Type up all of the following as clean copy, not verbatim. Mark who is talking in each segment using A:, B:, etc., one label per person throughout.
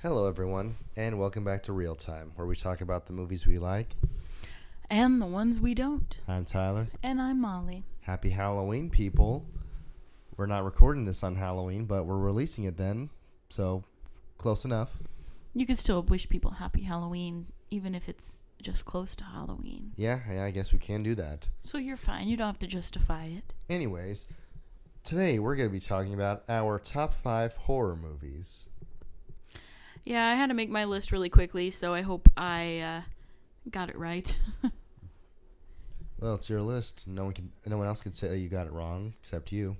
A: Hello, everyone, and welcome back to Real Time, where we talk about the movies we like.
B: And the ones we don't.
A: I'm Tyler.
B: And I'm Molly.
A: Happy Halloween, people. We're not recording this on Halloween, but we're releasing it then, so close enough.
B: You can still wish people happy Halloween, even if it's just close to Halloween.
A: Yeah, I guess we can do that.
B: So you're fine. You don't have to justify it.
A: Anyways, today we're going to be talking about our top 5 horror movies.
B: Yeah, I had to make my list really quickly, so I hope I got it right.
A: Well, it's your list. No one else can say you got it wrong except you.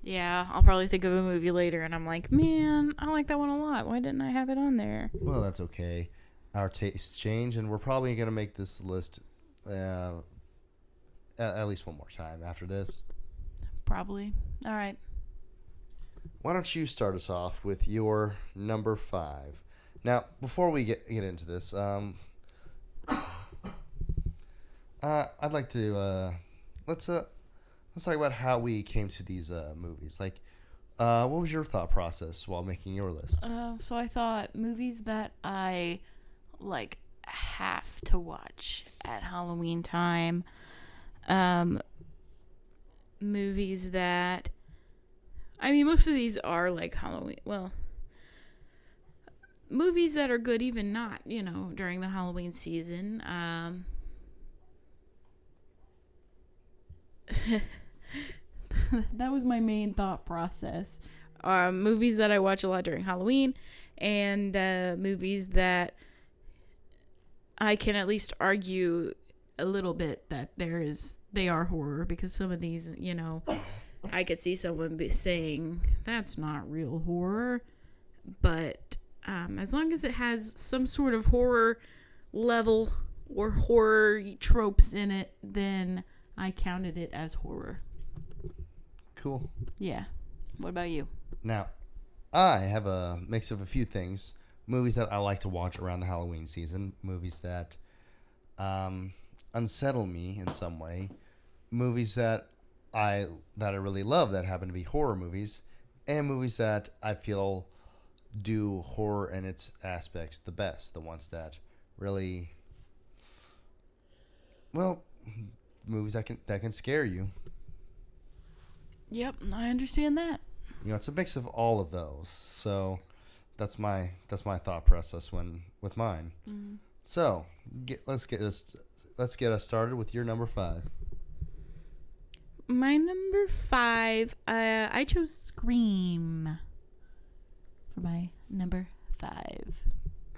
B: Yeah, I'll probably think of a movie later, and I'm like, man, I like that one a lot. Why didn't I have it on there?
A: Well, that's okay. Our tastes change, and we're probably going to make this list at least one more time after this.
B: Probably. All right.
A: Why don't you start us off with your number 5? Now, before we get into this, I'd like to let's talk about how we came to these movies. Like, what was your thought process while making your list?
B: So I thought movies that I have to watch at Halloween time. Movies that, most of these are like Halloween. Well, movies that are good even not, during the Halloween season. That was my main thought process. Movies that I watch a lot during Halloween, and movies that I can at least argue a little bit that they are horror, because some of these, I could see someone saying that's not real horror, but as long as it has some sort of horror level or horror tropes in it, then I counted it as horror.
A: Cool.
B: Yeah. What about you?
A: Now, I have a mix of a few things. Movies that I like to watch around the Halloween season. Movies that unsettle me in some way. Movies that I really love that happen to be horror movies. And movies that I feel do horror and its aspects the best. The ones that really, well, movies that can scare you.
B: Yep, I understand that.
A: It's a mix of all of those. So that's my thought process with mine.
B: Mm-hmm.
A: So let's get us started with your number 5.
B: My number 5, I chose Scream for my number 5.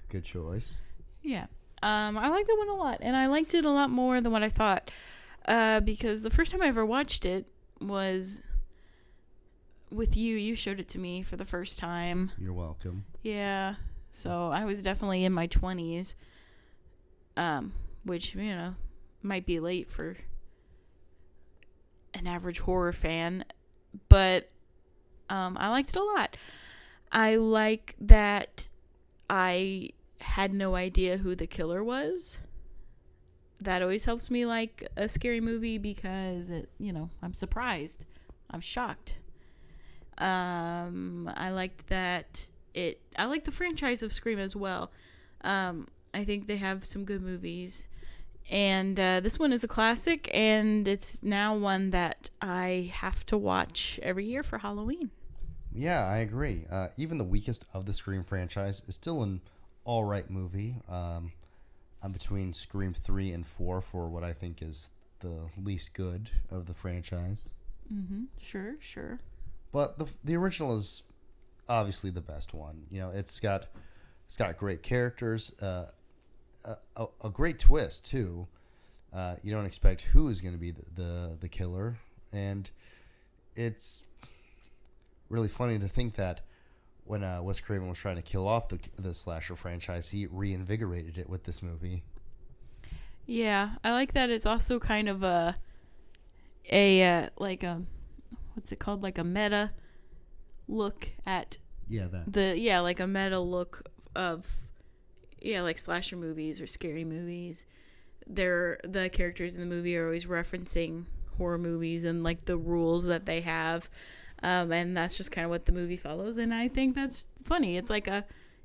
A: Good choice.
B: Yeah. I like that one a lot, and I liked it a lot more than what I thought, because the first time I ever watched it was with you. You showed it to me for the first time.
A: You're welcome.
B: Yeah. So I was definitely in my 20s, which, might be late for an average horror fan, but I liked it a lot. I like that I had no idea who the killer was. That always helps me like a scary movie, because I'm surprised. I'm shocked. I liked that I like the franchise of Scream as well. I think they have some good movies. And this one is a classic, and it's now one that I have to watch every year for Halloween.
A: Yeah, I agree. Even the weakest of the Scream franchise is still an all-right movie. I'm between Scream 3 and 4 for what I think is the least good of the franchise.
B: Mm-hmm. Sure.
A: But the original is obviously the best one. It's got great characters, a great twist too. You don't expect who is going to be the killer, and it's really funny to think that when Wes Craven was trying to kill off the slasher franchise, he reinvigorated it with this movie.
B: Yeah, I like that. It's also kind of a what's it called? Like a meta look at like a meta look of like slasher movies or scary movies. The characters in the movie are always referencing horror movies and like the rules that they have, and that's just kind of what the movie follows. And I think that's funny. It's like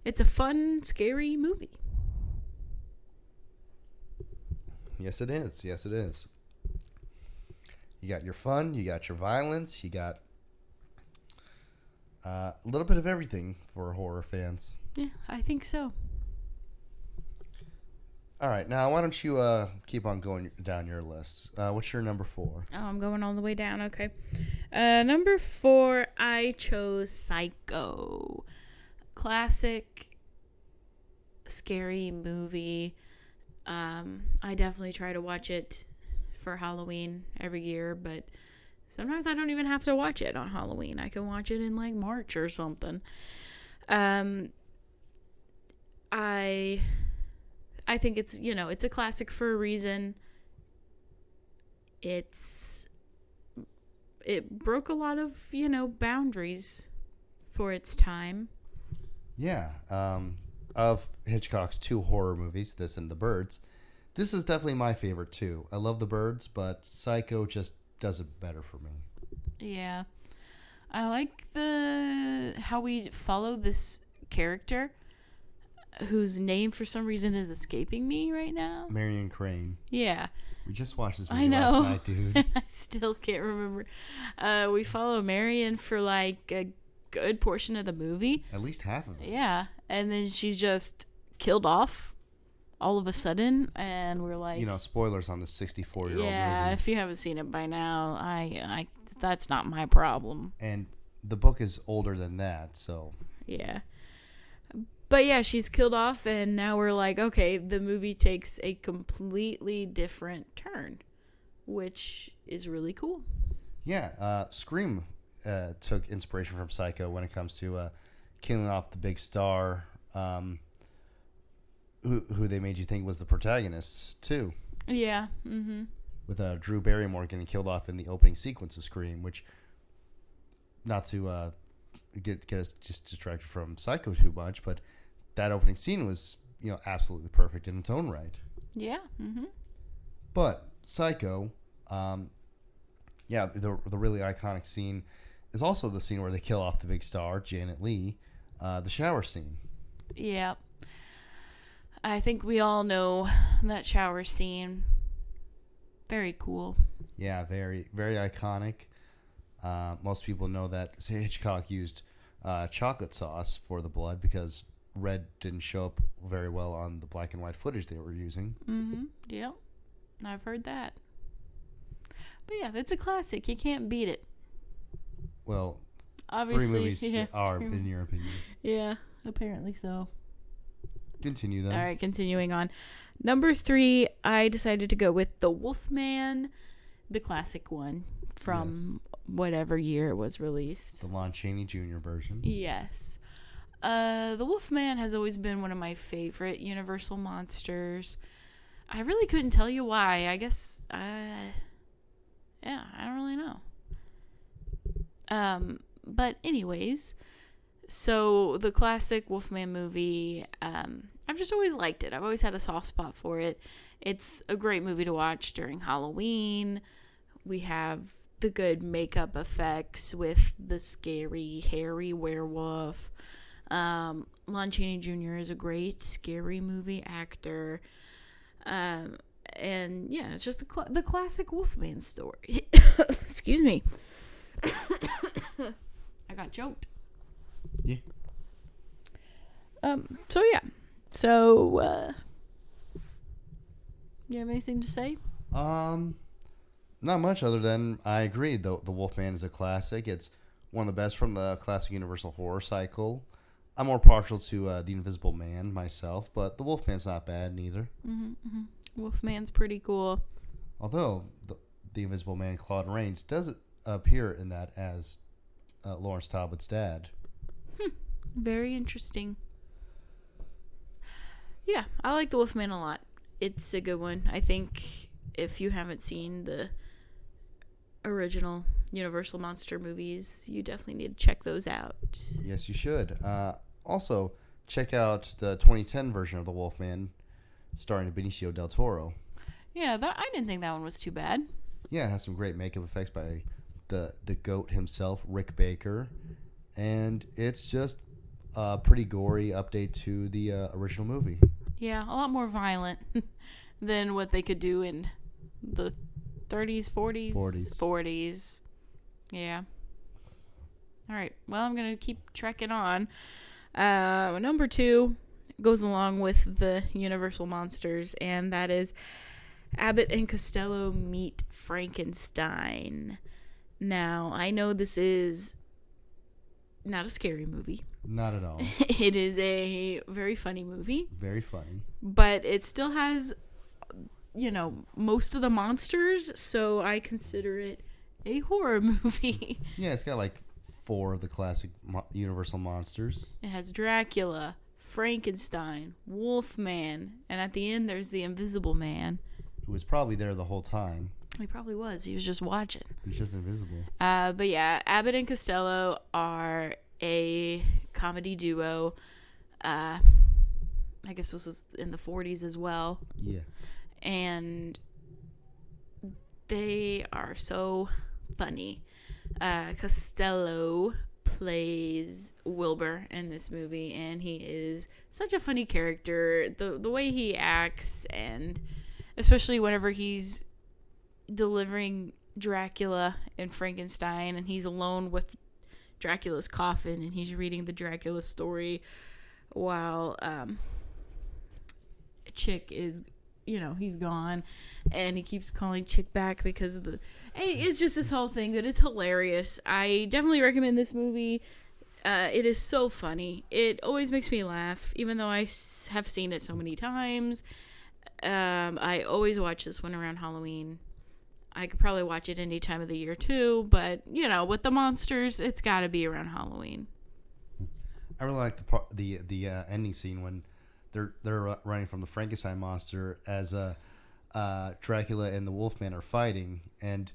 B: it's a fun, scary movie.
A: Yes, it is. Yes, it is. You got your fun, you got your violence, you got a little bit of everything for horror fans.
B: Yeah, I think so.
A: All right, now why don't you keep on going down your list? What's your number 4?
B: Oh, I'm going all the way down. Okay. Number 4, I chose Psycho. Classic, scary movie. I definitely try to watch it for Halloween every year, but sometimes I don't even have to watch it on Halloween. I can watch it in like March or something. I think it's, it's a classic for a reason. It broke a lot of, boundaries for its time.
A: Yeah. Of Hitchcock's 2 horror movies, this and The Birds, this is definitely my favorite too. I love The Birds, but Psycho just does it better for me.
B: Yeah. I like how we follow this character whose name for some reason is escaping me right now.
A: Marion Crane.
B: Yeah.
A: We just watched this movie last night, dude.
B: I still can't remember. We follow Marion for like a good portion of the movie.
A: At least half of it.
B: Yeah. And then she's just killed off all of a sudden, and we're like,
A: spoilers on the 64-year-old movie.
B: Yeah, if you haven't seen it by now, I that's not my problem.
A: And the book is older than that, so
B: yeah. But yeah, she's killed off, and now we're like, okay, the movie takes a completely different turn, which is really cool.
A: Yeah, Scream took inspiration from Psycho when it comes to killing off the big star, who they made you think was the protagonist too.
B: Yeah. Mm-hmm.
A: With Drew Barrymore getting killed off in the opening sequence of Scream, which, not to get us just distracted from Psycho too much, but that opening scene was absolutely perfect in its own right.
B: Yeah. Mm-hmm.
A: But Psycho, the really iconic scene is also the scene where they kill off the big star, Janet Leigh, the shower scene.
B: Yeah. I think we all know that shower scene. Very cool.
A: Yeah, very, very iconic. Most people know that Hitchcock used chocolate sauce for the blood because red didn't show up very well on the black and white footage they were using.
B: Mm-hmm. Yep. I've heard that. But yeah, it's a classic. You can't beat it.
A: Well,
B: obviously,
A: 3 movies are, in your opinion.
B: Yeah, apparently so.
A: Continue, then.
B: All right, continuing on. Number 3, I decided to go with The Wolfman, the classic one from whatever year it was released.
A: The Lon Chaney Jr. version.
B: Yes. The Wolfman has always been one of my favorite Universal monsters. I really couldn't tell you why. I guess, I don't really know. But anyways, so the classic Wolfman movie, I've just always liked it. I've always had a soft spot for it. It's a great movie to watch during Halloween. We have the good makeup effects with the scary, hairy werewolf. Lon Chaney Jr. is a great scary movie actor. And yeah, it's just the classic Wolfman story. Excuse me. I got choked.
A: Yeah.
B: So yeah. So, you have anything to say?
A: Not much other than I agree. The Wolfman is a classic. It's one of the best from the classic Universal horror cycle. I'm more partial to The Invisible Man myself, but the Wolfman's not bad neither.
B: Mm-hmm, mm-hmm. Wolfman's pretty cool.
A: Although the Invisible Man, Claude Rains, does appear in that as Lawrence Talbot's dad.
B: Very interesting. Yeah, I like the Wolfman a lot. It's a good one. I think if you haven't seen the original Universal Monster movies, you definitely need to check those out.
A: Yes, you should. Also, check out the 2010 version of The Wolfman starring Benicio del Toro.
B: Yeah, I didn't think that one was too bad.
A: Yeah, it has some great makeup effects by the goat himself, Rick Baker. And it's just a pretty gory update to the original movie.
B: Yeah, a lot more violent than what they could do in the 30s, 40s. 40s. Yeah. All right. Well, I'm going to keep trekking on. Number 2 goes along with the Universal monsters, and that is Abbott and Costello Meet Frankenstein. Now, I know this is not a scary movie.
A: Not at all.
B: It is a very funny movie.
A: Very funny.
B: But it still has, most of the monsters, so I consider it a horror movie.
A: Yeah, it's got like 4 of the classic Universal monsters.
B: It has Dracula, Frankenstein, Wolfman, and at the end there's the Invisible Man.
A: Who was probably there the whole time.
B: He probably was. He was just watching.
A: He was just invisible.
B: But yeah, Abbott and Costello are a comedy duo. I guess this was in the 40s as well.
A: Yeah.
B: And they are so funny. Costello plays Wilbur in this movie, and he is such a funny character. The way he acts, and especially whenever he's delivering Dracula and Frankenstein, and he's alone with Dracula's coffin, and he's reading the Dracula story while Chick is, he's gone, and he keeps calling Chick back because of it's just this whole thing, but it's hilarious. I definitely recommend this movie. It is so funny. It always makes me laugh, even though I have seen it so many times. I always watch this one around Halloween. I could probably watch it any time of the year too, but with the monsters, it's got to be around Halloween.
A: I really like the ending scene when they're running from the Frankenstein monster as Dracula and the Wolfman are fighting, and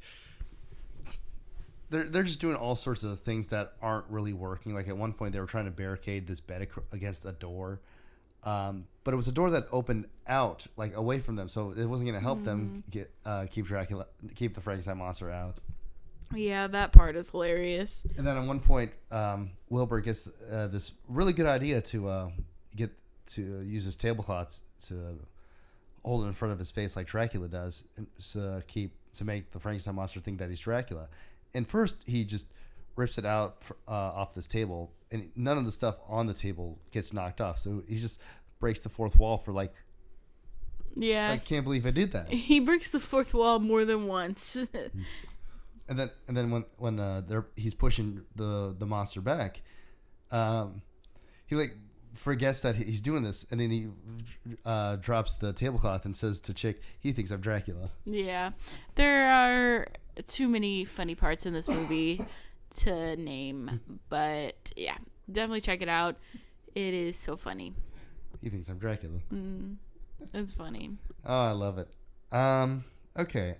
A: they're just doing all sorts of things that aren't really working. Like at one point, they were trying to barricade this bed against a door. But it was a door that opened out, like away from them, so it wasn't going to help them keep the Frankenstein monster out. Yeah,
B: that part is hilarious.
A: And then at one point, Wilbur gets this really good idea to use his tablecloths to hold it in front of his face like Dracula does, to make the Frankenstein monster think that he's Dracula. And first, he just rips it out off this table, and none of the stuff on the table gets knocked off. So he just breaks the fourth wall for
B: yeah.
A: I can't believe I did that.
B: He breaks the fourth wall more than once.
A: and then when he's pushing the monster back, he forgets that he's doing this, and then he drops the tablecloth and says to Chick, he thinks I'm Dracula.
B: Yeah, there are too many funny parts in this movie to name, but yeah, definitely check it out. It is so funny.
A: He thinks I'm Dracula.
B: It's funny.
A: Oh, I love it. Okay.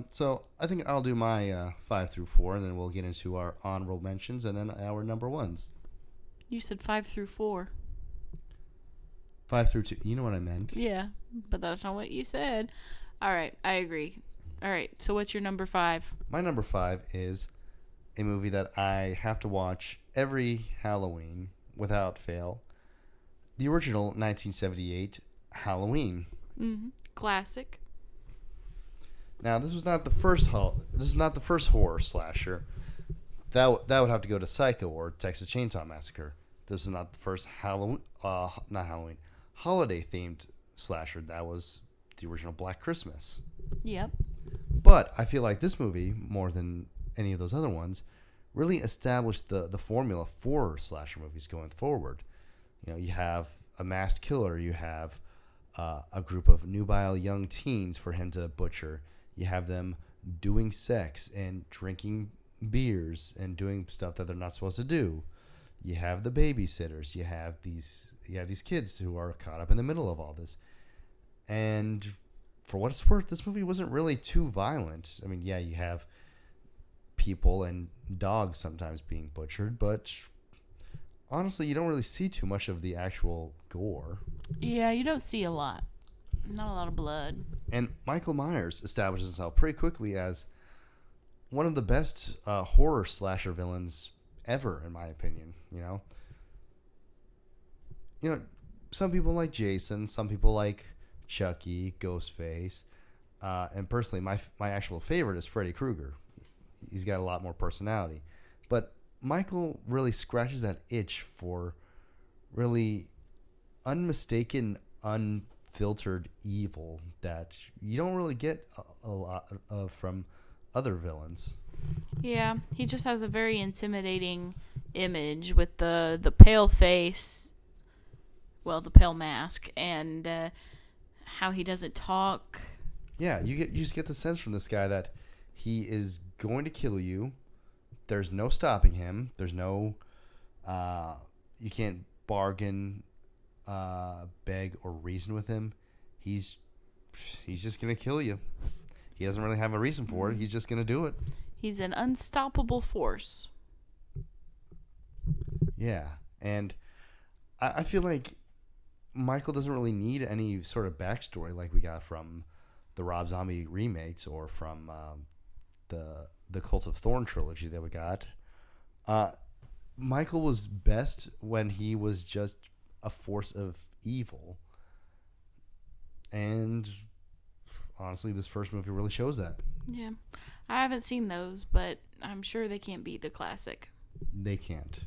A: So I think I'll do my 5 through 4, and then we'll get into our honorable mentions and then our number ones.
B: You said 5 through 4.
A: 5 through 2. You know what I meant.
B: Yeah, but that's not what you said. All right, I agree. All right, so what's your number 5?
A: My number 5 is a movie that I have to watch every Halloween without fail. The original 1978 Halloween.
B: Classic.
A: Now, this was not the first. This is not the first horror slasher. That would have to go to Psycho or Texas Chainsaw Massacre. This is not the first holiday themed slasher. That was the original Black Christmas.
B: Yep.
A: But I feel like this movie, more than any of those other ones, really established the formula for slasher movies going forward. You have a masked killer. You have a group of nubile young teens for him to butcher. You have them doing sex and drinking beers and doing stuff that they're not supposed to do. You have the babysitters. You have these kids who are caught up in the middle of all this. And for what it's worth, this movie wasn't really too violent. I mean, yeah, you have people and dogs sometimes being butchered, but honestly, you don't really see too much of the actual gore.
B: Yeah, you don't see a lot. Not a lot of blood.
A: And Michael Myers establishes himself pretty quickly as one of the best horror slasher villains ever, in my opinion. you know, some people like Jason, some people like Chucky, Ghostface, and personally, my actual favorite is Freddy Krueger. He's got a lot more personality, but Michael really scratches that itch for really unmistaken, unfiltered evil that you don't really get a lot of from other villains.
B: Yeah, he just has a very intimidating image with the pale face, well, the pale mask, and how he doesn't talk.
A: Yeah, you just get the sense from this guy that he is going to kill you. There's no stopping him. There's no you can't bargain, beg, or reason with him. He's just gonna kill you. He doesn't really have a reason for it. He's just gonna do it.
B: He's an unstoppable force.
A: Yeah, and I feel like Michael doesn't really need any sort of backstory like we got from the Rob Zombie remakes or from the Cult of Thorn trilogy that we got. Michael was best when he was just a force of evil, and honestly, this first movie really shows that.
B: Yeah, I haven't seen those, but I'm sure they can't beat the classic.
A: They can't.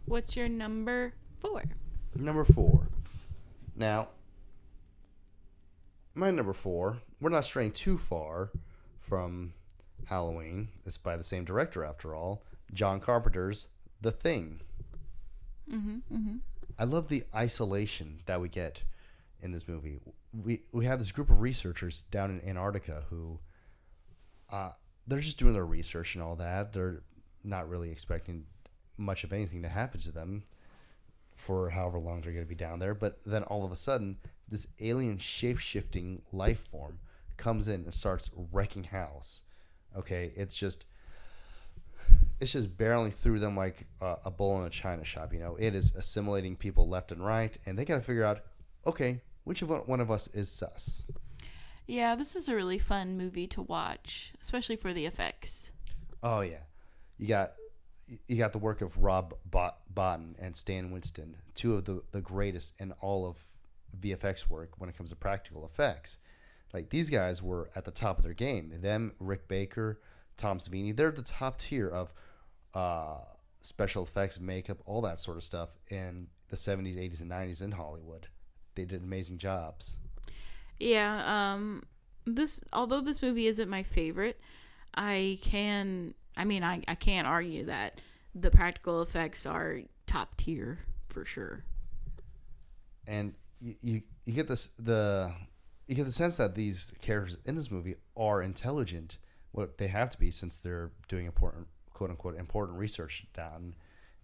B: What's your number 4?
A: Number 4. Now, my number 4, we're not straying too far from Halloween. It's by the same director, after all, John Carpenter's The Thing. I love the isolation that we get in this movie. We have this group of researchers down in Antarctica who they're just doing their research and all that. They're not really expecting much of anything to happen to them for however long they're going to be down there. But then all of a sudden, this alien shape-shifting life form comes in and starts wrecking house. Okay, it's just barreling through them like a bull in a china shop. You know, it is assimilating people left and right, and they got to figure out, okay, which of one of us is sus?
B: Yeah, this is a really fun movie to watch, especially for the effects.
A: Oh yeah, you got the work of Rob Bottin and Stan Winston, two of the greatest in all of VFX work when it comes to practical effects. Like, these guys were at the top of their game. Them, Rick Baker, Tom Savini, they're the top tier of special effects, makeup, all that sort of stuff in the 70s, 80s, and 90s in Hollywood. They did amazing jobs.
B: Yeah, although this movie isn't my favorite, I can't argue that the practical effects are top tier for sure.
A: And you get you get the sense that these characters in this movie are intelligent. What they have to be, since they're doing important, quote unquote, important research down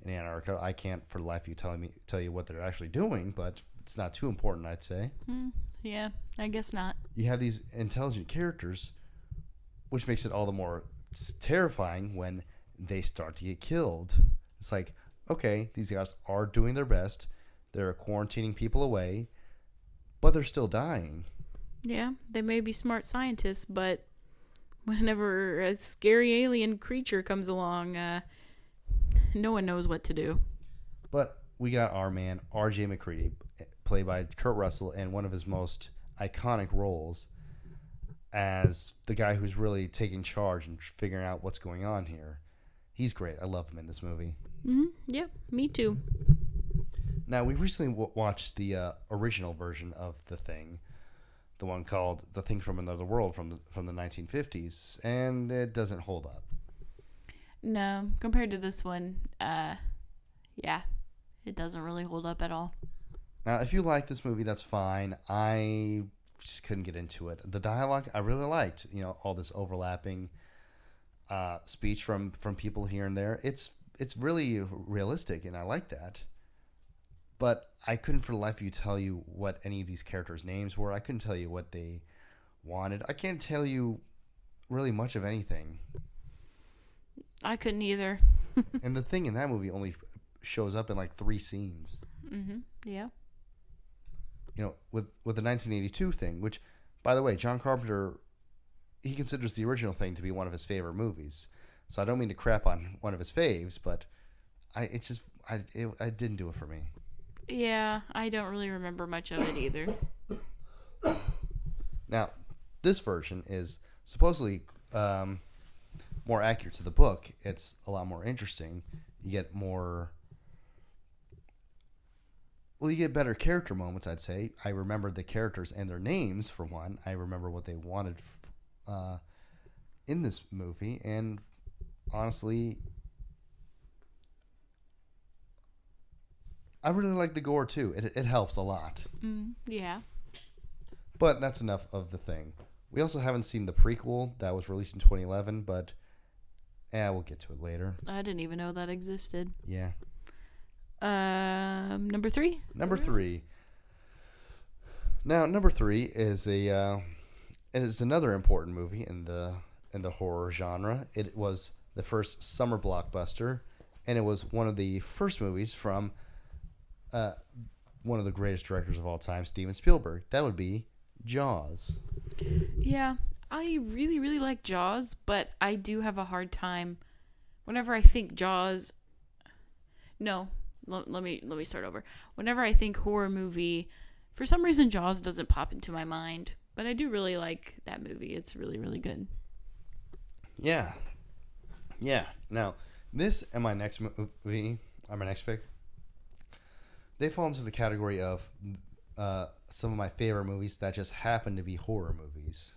A: in Antarctica. I can't for the life of you tell you what they're actually doing, but it's not too important, I'd say.
B: Yeah, I guess not.
A: You have these intelligent characters, which makes it all the more terrifying when they start to get killed. It's like, okay, these guys are doing their best. They're quarantining people away, but they're still dying.
B: Yeah, they may be smart scientists, but whenever a scary alien creature comes along, no one knows what to do.
A: But we got our man, R.J. McCready, played by Kurt Russell, in one of his most iconic roles as the guy who's really taking charge and figuring out what's going on here. He's great. I love him in this movie.
B: Yeah, me too.
A: Now, we recently watched the original version of The Thing, the one called The Thing from Another World from the 1950s, and it doesn't hold up.
B: No, compared to this one, yeah, it doesn't really hold up at all.
A: Now, if you like this movie, that's fine. I just couldn't get into it. The dialogue, I really liked. You know, all this overlapping speech from people here and there. It's really realistic, and I like that. But I couldn't for the life of you tell you what any of these characters' names were. I couldn't tell you what they wanted. I can't tell you really much of anything.
B: I couldn't either.
A: And the Thing in that movie only shows up in like 3 scenes.
B: Yeah.
A: You know, with the 1982 Thing, which, by the way, John Carpenter, he considers the original Thing to be one of his favorite movies. So I don't mean to crap on one of his faves, but I I didn't do it for me.
B: Yeah, I don't really remember much of it either.
A: Now, this version is supposedly more accurate to the book. It's a lot more interesting. You get more. Well, you get better character moments, I'd say. I remember the characters and their names, for one. I remember what they wanted in this movie. And honestly, I really like the gore, too. It helps a lot.
B: Yeah.
A: But that's enough of the thing. We also haven't seen the prequel that was released in 2011, but we'll get to it later.
B: I didn't even know that existed.
A: Yeah.
B: Number 3?
A: Number 3. Now, number 3 is it is another important movie in the horror genre. It was the first summer blockbuster, and it was one of the first movies from one of the greatest directors of all time, Steven Spielberg. That would be Jaws.
B: Yeah, I really, really like Jaws, but I do have a hard time whenever I think Jaws. No, let me start over. Whenever I think horror movie, for some reason Jaws doesn't pop into my mind, but I do really like that movie. It's really, really good.
A: Yeah. Now, this and my next movie, or my next pick, they fall into the category of some of my favorite movies that just happen to be horror movies.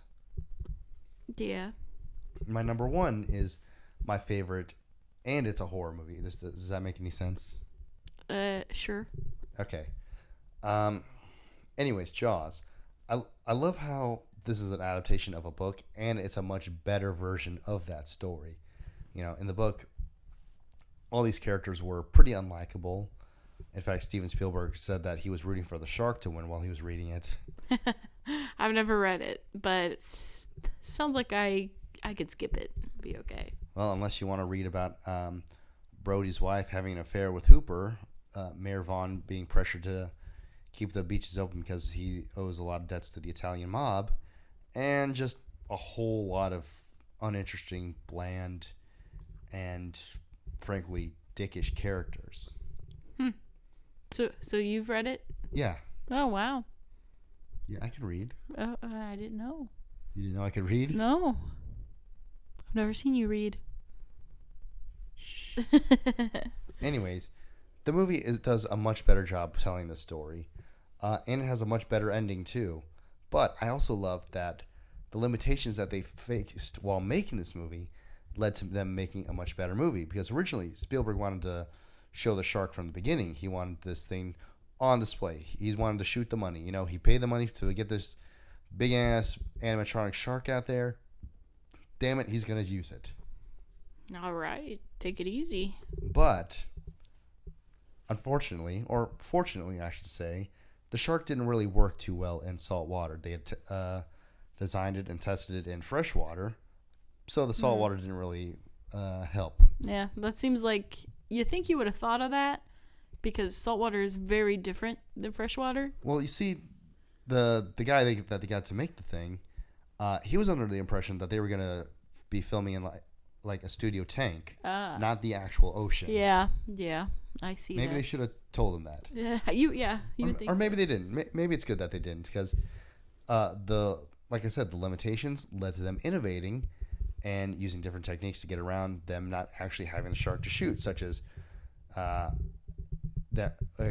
B: Yeah.
A: My number 1 is my favorite, and it's a horror movie. Does that make any sense?
B: Sure.
A: Okay. Anyways, Jaws. I love how this is an adaptation of a book, and it's a much better version of that story. You know, in the book, all these characters were pretty unlikable. In fact, Steven Spielberg said that he was rooting for the shark to win while he was reading it.
B: I've never read it, but it sounds like I could skip it. Be okay.
A: Well, unless you want to read about Brody's wife having an affair with Hooper, Mayor Vaughn being pressured to keep the beaches open because he owes a lot of debts to the Italian mob, and just a whole lot of uninteresting, bland, and frankly dickish characters.
B: So you've read it?
A: Yeah.
B: Oh, wow.
A: Yeah, I can read.
B: I didn't know.
A: You didn't know I could read?
B: No. I've never seen you read.
A: Anyways, the movie does a much better job telling the story, and it has a much better ending too. But I also love that the limitations that they faced while making this movie led to them making a much better movie. Because originally Spielberg wanted to show the shark from the beginning. He wanted this thing on display. He wanted to shoot the money. You know, he paid the money to get this big ass animatronic shark out there. Damn it, he's gonna use it.
B: All right, take it easy.
A: But unfortunately, or fortunately, I should say, the shark didn't really work too well in salt water. They had designed it and tested it in fresh water, so the salt water didn't really help.
B: Yeah, that seems like you think you would have thought of that because saltwater is very different than freshwater.
A: Well, you see, the guy that they got to make the thing, he was under the impression that they were gonna be filming in like a studio tank, not the actual ocean.
B: Yeah, I see.
A: Maybe
B: that.
A: they should have told him that.
B: You would think.
A: Or maybe they didn't. Maybe it's good that they didn't because like I said, the limitations led to them innovating and using different techniques to get around them not actually having the shark to shoot, such as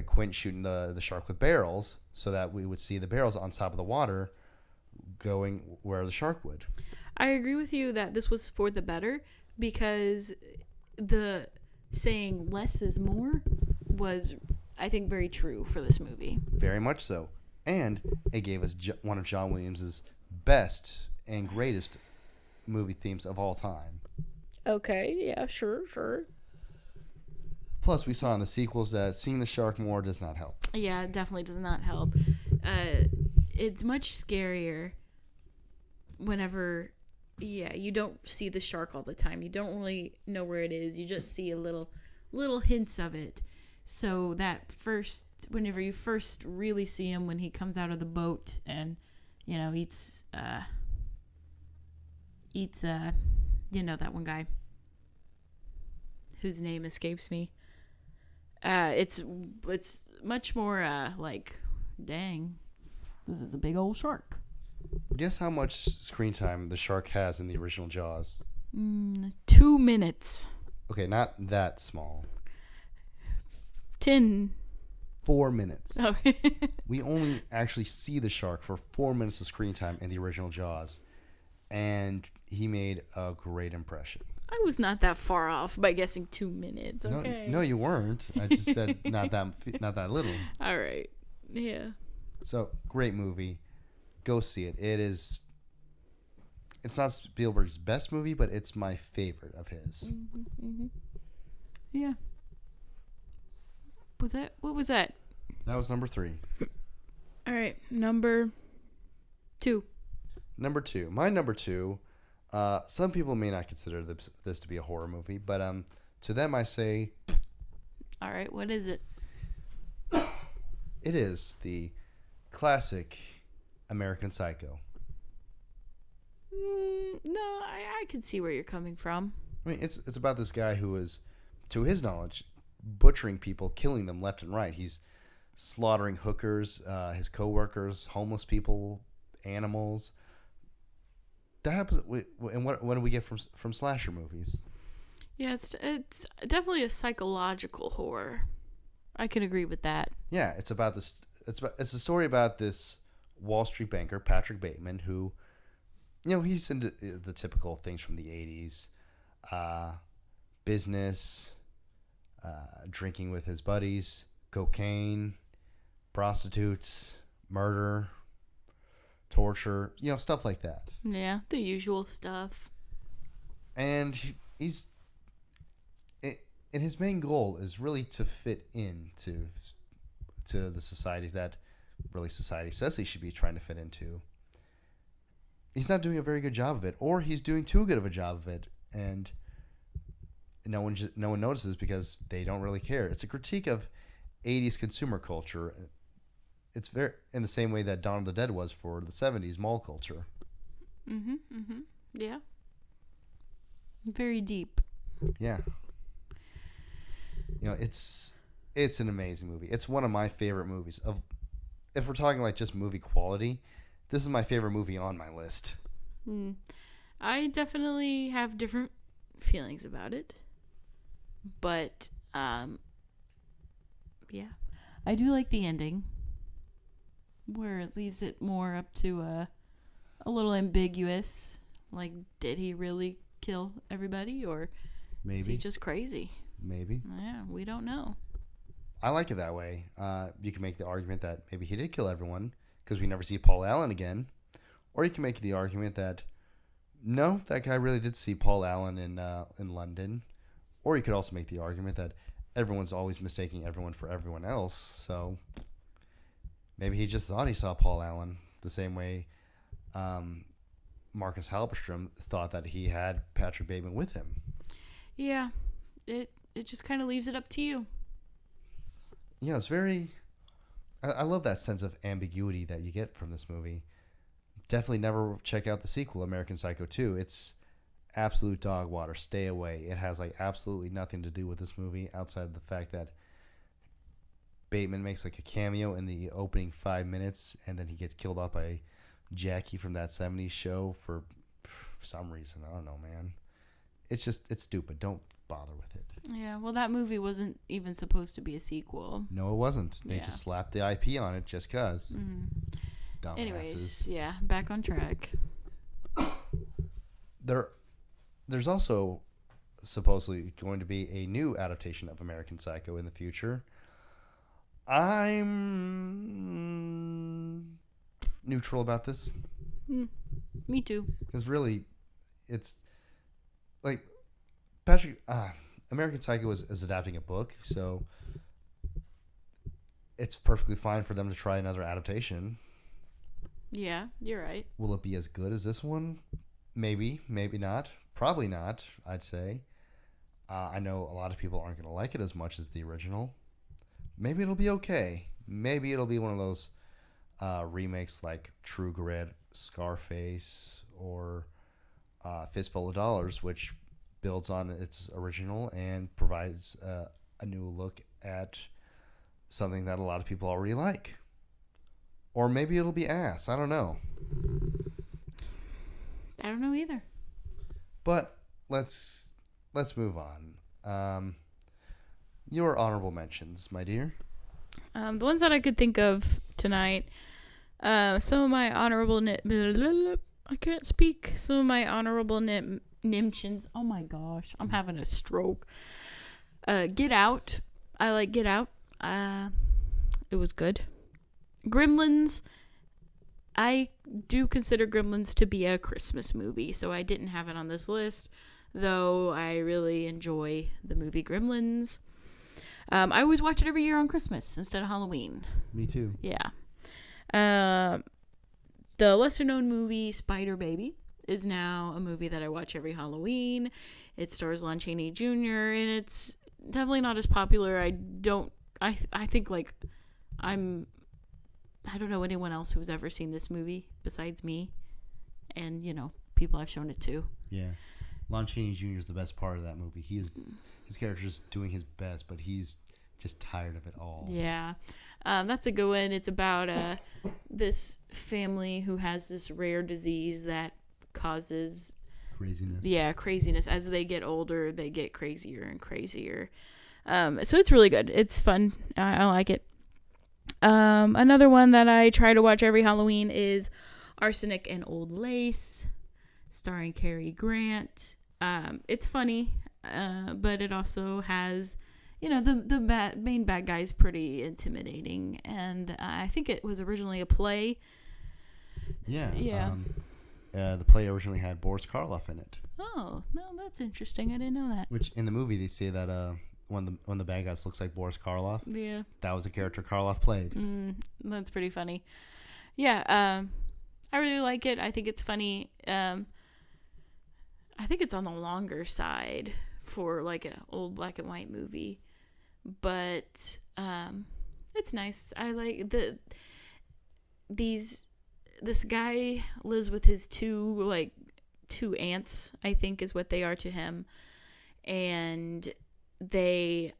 A: Quint shooting the shark with barrels so that we would see the barrels on top of the water going where the shark would.
B: I agree with you that this was for the better because the saying less is more was, I think, very true for this movie.
A: Very much so. And it gave us one of John Williams' best and greatest movie themes of all time.
B: Okay, yeah, sure.
A: Plus, we saw in the sequels that seeing the shark more does not help.
B: Yeah, it definitely does not help. It's much scarier whenever, you don't see the shark all the time. You don't really know where it is. You just see a little hints of it. So that whenever you first really see him when he comes out of the boat and, eats that one guy whose name escapes me. It's much more like, dang, this is a big old shark.
A: Guess how much screen time the shark has in the original Jaws?
B: 2 minutes.
A: Okay, not that small.
B: 10.
A: 4 minutes.
B: Okay.
A: We only actually see the shark for 4 minutes of screen time in the original Jaws, and he made a great impression.
B: I was not that far off by guessing 2 minutes. Okay.
A: No, you weren't. I just said not that little.
B: All right. Yeah.
A: So great movie. Go see it. It's not Spielberg's best movie, but it's my favorite of his.
B: Yeah. What was that?
A: That was number 3.
B: All right. Number 2.
A: Number 2. My number 2. Some people may not consider this to be a horror movie, but to them I say.
B: All right. What is it?
A: It is the classic American Psycho.
B: No, I can see where you're coming from.
A: I mean, it's about this guy who is, to his knowledge, butchering people, killing them left and right. He's slaughtering hookers, his coworkers, homeless people, animals. That happens. And what do we get from slasher movies?
B: Yeah, it's definitely a psychological horror. I can agree with that.
A: Yeah, it's about this. It's a story about this Wall Street banker, Patrick Bateman, who, he's into the typical things from the 80s, business, drinking with his buddies, cocaine, prostitutes, murder, torture, stuff like that.
B: Yeah, the usual stuff.
A: And and his main goal is really to fit into the society that really society says he should be trying to fit into. He's not doing a very good job of it, or he's doing too good of a job of it, and no one notices because they don't really care. It's a critique of 80s consumer culture. It's very in the same way that Dawn of the Dead was for the 70s mall culture.
B: Yeah. Very deep.
A: Yeah. It's an amazing movie. It's one of my favorite movies. If we're talking like just movie quality, this is my favorite movie on my list.
B: I definitely have different feelings about it. But yeah. I do like the ending, where it leaves it more up to a little ambiguous. Like, did he really kill everybody, or is he just crazy?
A: Maybe.
B: Yeah, we don't know.
A: I like it that way. You can make the argument that maybe he did kill everyone because we never see Paul Allen again. Or you can make the argument that, no, that guy really did see Paul Allen in London. Or you could also make the argument that everyone's always mistaking everyone for everyone else. So maybe he just thought he saw Paul Allen the same way Marcus Halberstrom thought that he had Patrick Bateman with him.
B: Yeah, it just kind of leaves it up to you.
A: Yeah, it's very... I love that sense of ambiguity that you get from this movie. Definitely never check out the sequel, American Psycho 2. It's absolute dog water. Stay away. It has absolutely nothing to do with this movie outside of the fact that Bateman makes a cameo in the opening 5 minutes, and then he gets killed off by Jackie from that 70s show for some reason. I don't know, man. It's stupid. Don't bother with it.
B: Yeah, well, that movie wasn't even supposed to be a sequel.
A: No, it wasn't. They just slapped the IP on it just because. Dumbasses.
B: Anyways, yeah, back on track.
A: There's also supposedly going to be a new adaptation of American Psycho in the future. I'm neutral about this.
B: Me too.
A: Because really, it's like American Psycho is adapting a book, so it's perfectly fine for them to try another adaptation.
B: Yeah, you're right.
A: Will it be as good as this one? Maybe, maybe not. Probably not, I'd say. I know a lot of people aren't going to like it as much as the original. Maybe it'll be okay. Maybe it'll be one of those remakes like True Grit, Scarface, or Fistful of Dollars, which builds on its original and provides a new look at something that a lot of people already like. Or maybe it'll be ass. I don't know.
B: I don't know either.
A: But let's move on. Your honorable mentions, my dear.
B: The ones that I could think of tonight. Some of my honorable I can't speak. Some of my honorable mentions. Oh my gosh, I'm having a stroke. Get Out. I like Get Out. It was good. Gremlins. I do consider Gremlins to be a Christmas movie, so I didn't have it on this list, though I really enjoy the movie Gremlins. I always watch it every year on Christmas instead of Halloween.
A: Me too.
B: Yeah. The lesser-known movie Spider Baby is now a movie that I watch every Halloween. It stars Lon Chaney Jr., and it's definitely not as popular. I think, like, I don't know anyone else who's ever seen this movie besides me and, people I've shown it to.
A: Yeah. Lon Chaney Jr. is the best part of that movie. His character is doing his best, but he's just tired of it all.
B: Yeah. That's a good one. It's about this family who has this rare disease that causes
A: craziness.
B: Yeah, craziness. As they get older, they get crazier and crazier. So it's really good. It's fun. I like it. Another one that I try to watch every Halloween is Arsenic and Old Lace, starring Cary Grant. It's funny, but it also has, the main bad guy's pretty intimidating, and I think it was originally a play.
A: Yeah.
B: Yeah.
A: The play originally had Boris Karloff in it.
B: Oh, no, that's interesting. I didn't know that.
A: Which in the movie they say that when the bad guy looks like Boris Karloff,
B: Yeah.
A: that was the character Karloff played.
B: That's pretty funny. Yeah. I really like it. I think it's funny. I think it's on the longer side for like an old black and white movie, but it's nice. I like this guy lives with his two aunts, I think is what they are to him, and they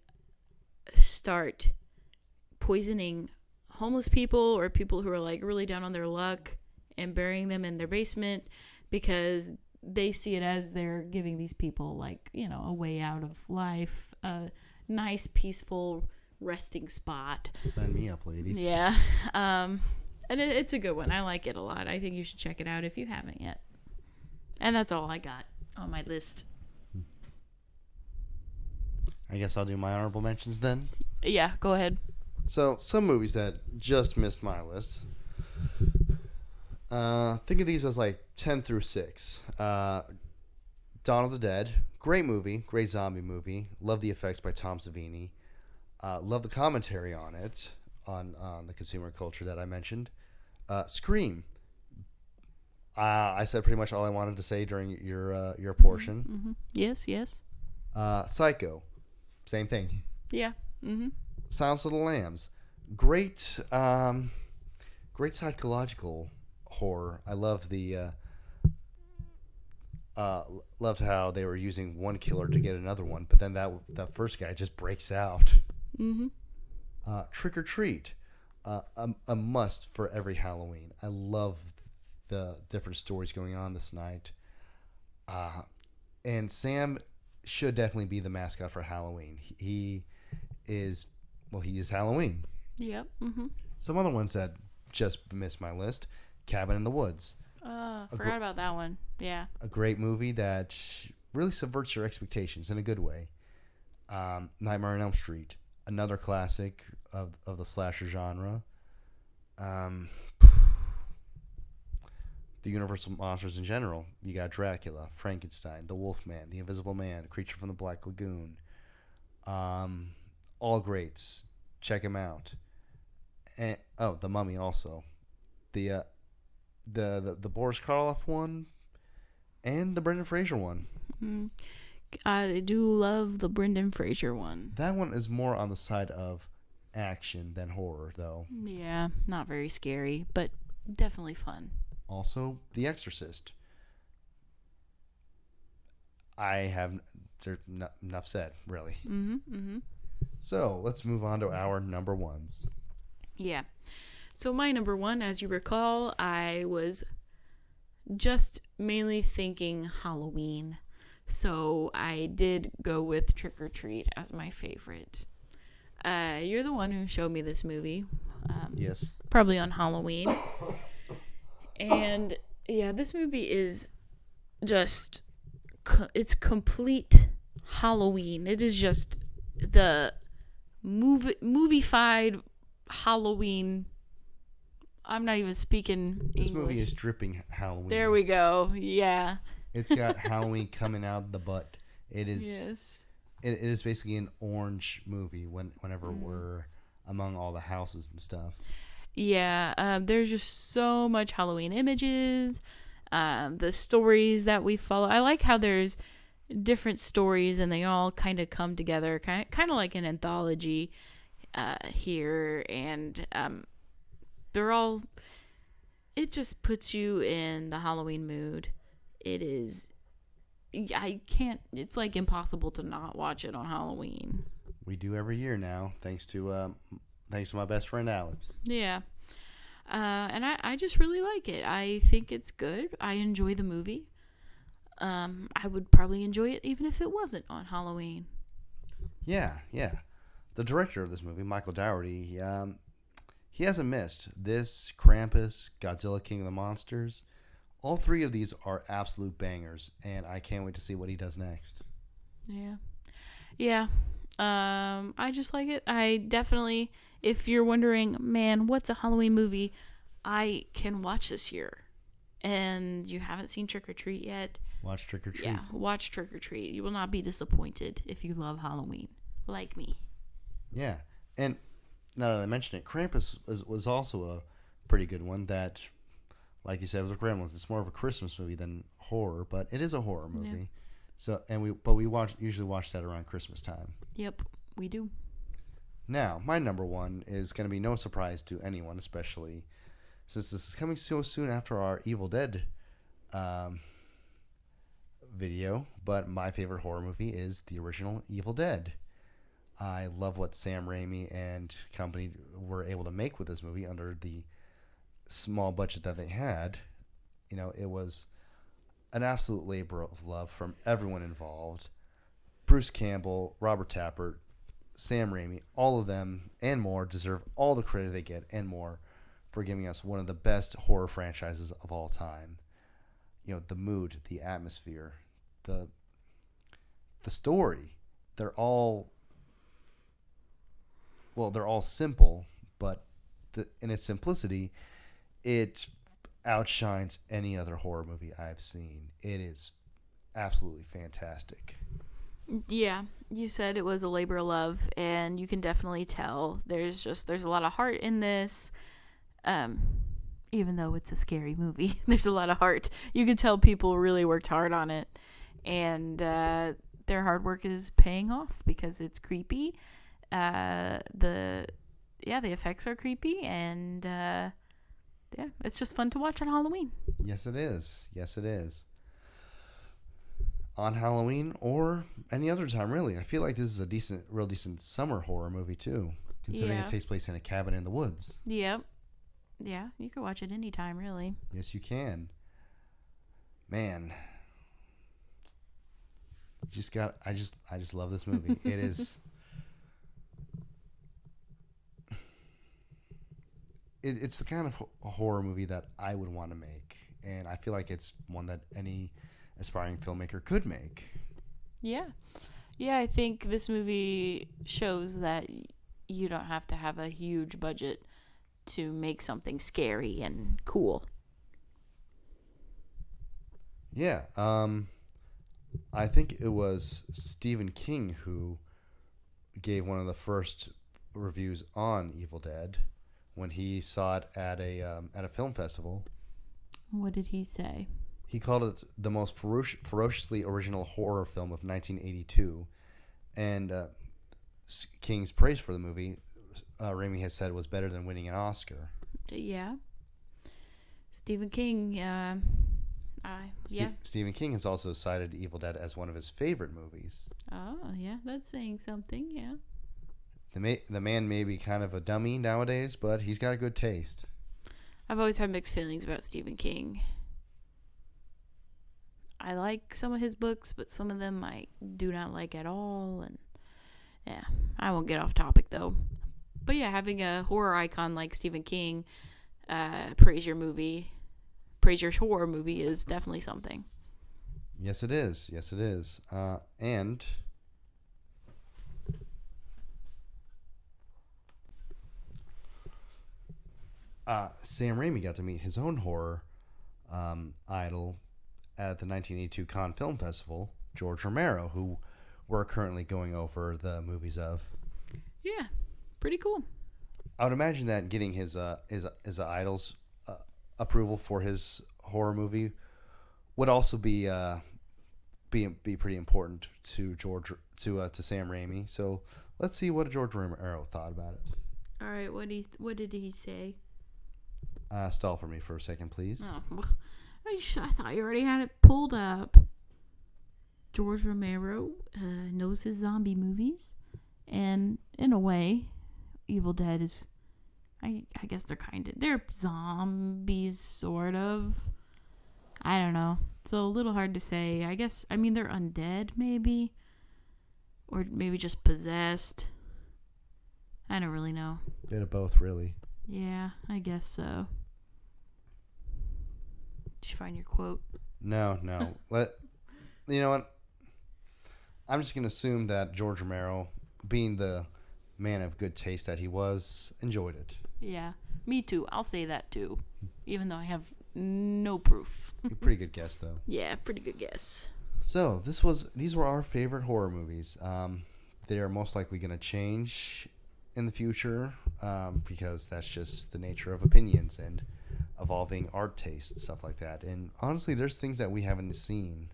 B: start poisoning homeless people or people who are like really down on their luck and burying them in their basement because they see it as they're giving these people like, a way out of life, a nice peaceful resting spot.
A: Sign me up, ladies.
B: Yeah. And it's a good one. I like it a lot. I think you should check it out if you haven't yet. And that's all I got on my list.
A: I guess I'll do my honorable mentions then.
B: Yeah, go ahead.
A: So, some movies that just missed my list. Think of these as like 10 through 6. Dawn of the Dead. Great movie. Great zombie movie. Love the effects by Tom Savini. Love the commentary on it. On the consumer culture that I mentioned. Scream. I said pretty much all I wanted to say during your portion.
B: Mm-hmm. Yes.
A: Psycho. Same thing.
B: Yeah. Mm-hmm.
A: Silence of the Lambs. Great psychological horror. I love loved how they were using one killer to get another one, but then that first guy just breaks out.
B: Mm-hmm.
A: Trick or Treat. A must for every Halloween. I love the different stories going on this night. And Sam should definitely be the mascot for Halloween. He is Halloween.
B: Yep. Mm-hmm.
A: Some other ones that just missed my list. Cabin in the Woods.
B: Forgot about that one. Yeah.
A: A great movie that really subverts your expectations in a good way. Nightmare on Elm Street. Another classic of the slasher genre. The Universal monsters in general. You got Dracula, Frankenstein, the Wolfman, the Invisible Man, Creature from the Black Lagoon. All greats. Check them out. And the Mummy also. The Boris Karloff one, and the Brendan Fraser one.
B: I do love the Brendan Fraser one.
A: That one is more on the side of action than horror, though.
B: Yeah, not very scary, but definitely fun.
A: Also, The Exorcist. I have enough said, really.
B: Mm-hmm. Mm-hmm.
A: So let's move on to our number ones.
B: Yeah. So my number one, as you recall, I was just mainly thinking Halloween. So I did go with Trick or Treat as my favorite. You're the one who showed me this movie.
A: Yes.
B: Probably on Halloween. And yeah, this movie is just, it's complete Halloween. It is just the movie-fied Halloween. I'm not even speaking
A: This
B: English.
A: movie is dripping Halloween.
B: There we go. Yeah.
A: It's got Halloween coming out the butt. It is.
B: Yes.
A: It is basically an orange movie whenever we're among all the houses and stuff.
B: Yeah. There's just so much Halloween images. The stories that we follow. I like how there's different stories and they all kind of come together, kind of like an anthology here, and they're all. It just puts you in the Halloween mood. It is. I can't. It's like impossible to not watch it on Halloween.
A: We do every year now, thanks to my best friend Alex.
B: Yeah. And I just really like it. I think it's good. I enjoy the movie. I would probably enjoy it even if it wasn't on Halloween.
A: Yeah. The director of this movie, Michael Dougherty, he hasn't missed. This, Krampus, Godzilla King of the Monsters, all three of these are absolute bangers, and I can't wait to see what he does next.
B: Yeah. I just like it. I definitely, if you're wondering, man, what's a Halloween movie I can watch this year, and you haven't seen Trick or Treat yet,
A: Watch Trick or Treat.
B: yeah, watch Trick or Treat. You will not be disappointed if you love Halloween, like me.
A: Yeah, and now that I mention it, Krampus was also a pretty good one that, like you said, was a Gremlins. It's more of a Christmas movie than horror, but it is a horror movie.
B: Yeah.
A: So, we usually watch that around Christmas time.
B: Yep, we do.
A: Now, my number one is going to be no surprise to anyone, especially since this is coming so soon after our Evil Dead video. But my favorite horror movie is the original Evil Dead. I love what Sam Raimi and company were able to make with this movie under the small budget that they had. You know, it was an absolute labor of love from everyone involved. Bruce Campbell, Robert Tappert, Sam Raimi, all of them and more deserve all the credit they get and more for giving us one of the best horror franchises of all time. You know, the mood, the atmosphere, the story. They're all simple, but in its simplicity, it outshines any other horror movie I've seen. It is absolutely fantastic.
B: Yeah, you said it was a labor of love, and you can definitely tell there's a lot of heart in this. Even though it's a scary movie, there's a lot of heart. You can tell people really worked hard on it, and their hard work is paying off because it's creepy. The effects are creepy, and it's just fun to watch on Halloween.
A: Yes, it is. On Halloween or any other time, really. I feel like this is a real decent summer horror movie too, considering it takes place in a cabin in the woods.
B: Yep. Yeah, you can watch it anytime, really.
A: Yes, you can. Man, I just love this movie. It is. It's the kind of horror movie that I would want to make, and I feel like it's one that any aspiring filmmaker could make.
B: Yeah, I think this movie shows that you don't have to have a huge budget to make something scary and cool.
A: Yeah, I think it was Stephen King who gave one of the first reviews on Evil Dead when he saw it at a film festival.
B: What did he say?
A: He called it the most ferociously original horror film of 1982, and King's praise for the movie, Raimi has said, was better than winning an Oscar.
B: Yeah. Stephen King,
A: Stephen King has also cited Evil Dead as one of his favorite movies.
B: Oh, yeah, that's saying something, yeah.
A: The man may be kind of a dummy nowadays, but he's got good taste.
B: I've always had mixed feelings about Stephen King. I like some of his books, but some of them I do not like at all. And yeah, I won't get off topic though. But yeah, having a horror icon like Stephen King praise your horror movie is definitely something.
A: Yes, it is. Yes, it is. And Sam Raimi got to meet his own horror idol at the 1982 Cannes Film Festival, George Romero, who we're currently going over the movies of.
B: Yeah, pretty cool.
A: I would imagine that getting his idol's approval for his horror movie would also be pretty important to Sam Raimi. So let's see what George Romero thought about it.
B: All right, what did he say?
A: Stall for me for a second, please.
B: Oh, I thought you already had it pulled up. George Romero knows his zombie movies, and in a way, Evil Dead is, I guess they're zombies, sort of. I don't know. It's a little hard to say. I mean, they're undead, maybe. Or maybe just possessed. I don't really know.
A: Bit of both, really.
B: Yeah, I guess so. Did you find your quote?
A: No. You know what? I'm just going to assume that George Romero, being the man of good taste that he was, enjoyed it.
B: Yeah, me too. I'll say that too, even though I have no proof.
A: Pretty good guess, though.
B: Yeah, pretty good guess.
A: So these were our favorite horror movies. They are most likely going to change in the future because that's just the nature of opinions and evolving art taste, stuff like that. And honestly, there's things that we haven't seen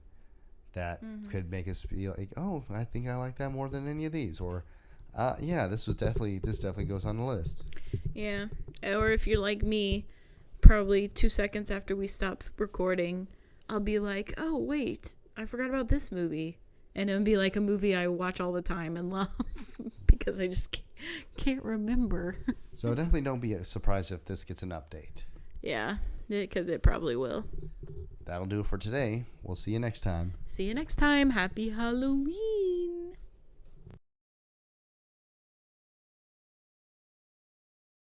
A: that could make us feel like, oh, I think I like that more than any of these, or yeah, this definitely goes on the list.
B: Yeah, or if you're like me, probably 2 seconds after we stop recording, I'll be like, oh wait, I forgot about this movie, and it'll be like a movie I watch all the time and love because I just can't remember.
A: So definitely don't be surprised if this gets an update.
B: Yeah, because it probably will.
A: That'll do it for today. We'll see you next time.
B: See you next time. Happy Halloween.